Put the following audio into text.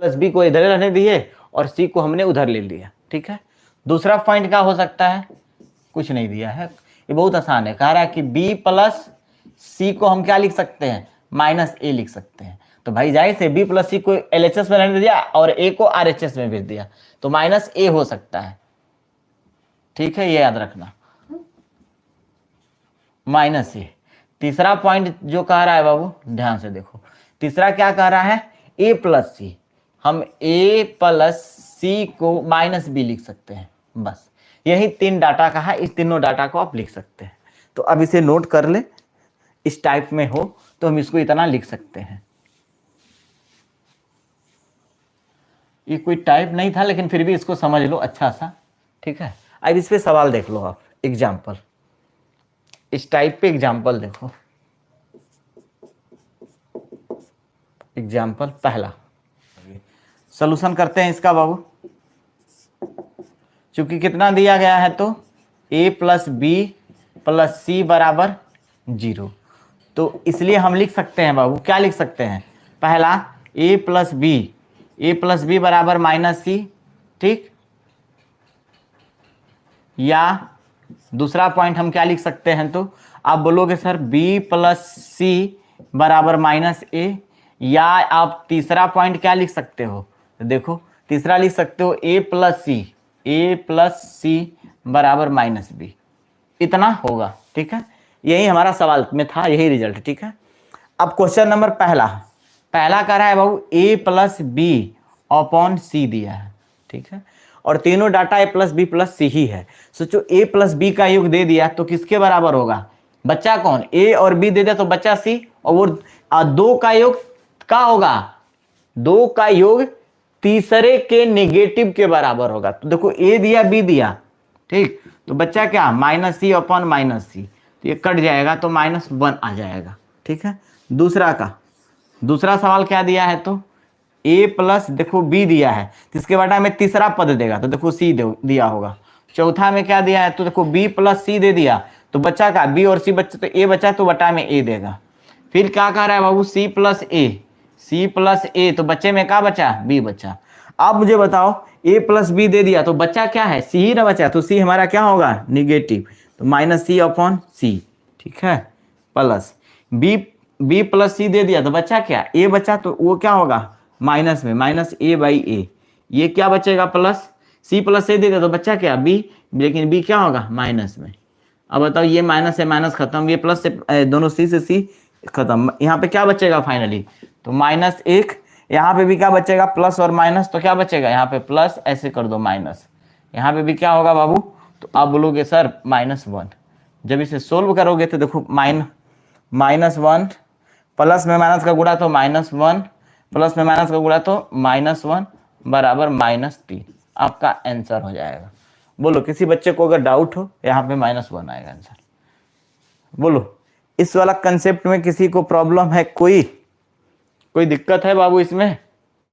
Plus B को इधर रहने दिए और सी को हमने उधर ले लिया, ठीक है। दूसरा पॉइंट क्या हो सकता है, कुछ नहीं दिया है, ये बहुत आसान है। कह रहा है कि बी प्लस सी को हम क्या लिख सकते हैं, माइनस ए लिख सकते हैं। तो भाई जाहिर से बी प्लस सी को एलएचएस में रहने दिया और ए को आरएचएस में भेज दिया, तो माइनस ए हो सकता है, ठीक है, ये याद रखना, माइनस ए। तीसरा पॉइंट जो कह रहा है बाबू ध्यान से देखो, तीसरा क्या कह रहा है, ए प्लस सी, हम ए प्लस सी को माइनस बी लिख सकते हैं, बस यही तीन डाटा का है, इस तीनों डाटा को आप लिख सकते हैं। तो अब इसे नोट कर ले, इस टाइप में हो तो हम इसको इतना लिख सकते हैं। ये कोई टाइप नहीं था लेकिन फिर भी इसको समझ लो अच्छा सा, ठीक है। अब इस पे सवाल देख लो आप, एग्जाम्पल, इस टाइप पे एग्जाम्पल देखो। एग्जाम्पल पहला, सॉल्यूशन करते हैं इसका बाबू। चूंकि कितना दिया गया है तो a प्लस बी प्लस सी बराबर 0, तो इसलिए हम लिख सकते हैं बाबू, क्या लिख सकते हैं, पहला a प्लस बी बराबर माइनस सी, ठीक। या दूसरा पॉइंट हम क्या लिख सकते हैं, तो आप बोलोगे सर b प्लस सी बराबर माइनस ए, या आप तीसरा पॉइंट क्या लिख सकते हो, तो देखो तीसरा लिख सकते हो a प्लस सी बराबर माइनस बी, इतना होगा, ठीक है। यही हमारा सवाल में था, यही रिजल्ट, ठीक है। अब क्वेश्चन नंबर पहला कह रहा है बाबू a plus b upon c दिया है, ठीक है, और तीनों data a plus b plus c ही है। सोचो a प्लस बी का योग दे दिया तो किसके बराबर होगा, बच्चा कौन, a और b दे दिया तो बच्चा c, और वो दो का योग क्या होगा, दो का योग तीसरे के नेगेटिव के बराबर होगा। तो देखो a दिया b दिया, ठीक, तो बच्चा क्या माइनस सी अपॉन माइनस सी, तो ये कट जाएगा तो -1 आ जाएगा, ठीक है। दूसरा सवाल क्या दिया है, तो a प्लस देखो b दिया है तो इसके बटा में तीसरा पद देगा, तो देखो c दिया होगा। चौथा में क्या दिया है, तो देखो b प्लस सी दे दिया तो बच्चा का b और c बच्चा, तो a बचा तो बटा में a देगा। फिर क्या कह रहा है बाबू c प्लस a, तो बच्चे में क्या बचा, b बचा। अब मुझे बताओ a प्लस बी दे दिया तो बच्चा क्या है, c ही ना बचा, तो c हमारा क्या होगा, निगेटिव, तो माइनस सी अपॉन सी, ठीक है, प्लस b प्लस सी दे दिया तो बच्चा क्या, a बचा, तो वो क्या होगा माइनस में, माइनस a बाई ए, ये क्या बचेगा प्लस, c प्लस ए दे दिया तो बच्चा क्या b, लेकिन b क्या होगा माइनस में। अब बताओ ये माइनस से माइनस खत्म, ये प्लस से दोनों c से c खत्म, यहाँ पे क्या बचेगा फाइनली, तो -1, यहाँ पे भी क्या बचेगा प्लस और माइनस, तो क्या बचेगा यहाँ पे प्लस, ऐसे कर दो माइनस, यहाँ पे भी क्या होगा बाबू, तो आप बोलोगे सर -1। जब इसे सोल्व करोगे तो देखो -1 प्लस में माइनस का गुणा तो -1 प्लस में माइनस का गुणा तो -1 बराबर -3, आपका आंसर हो जाएगा। बोलो किसी बच्चे को अगर डाउट हो, यहाँ पे -1 आएगा आंसर। बोलो इस वाला कंसेप्ट में किसी को प्रॉब्लम है, कोई दिक्कत है बाबू इसमें?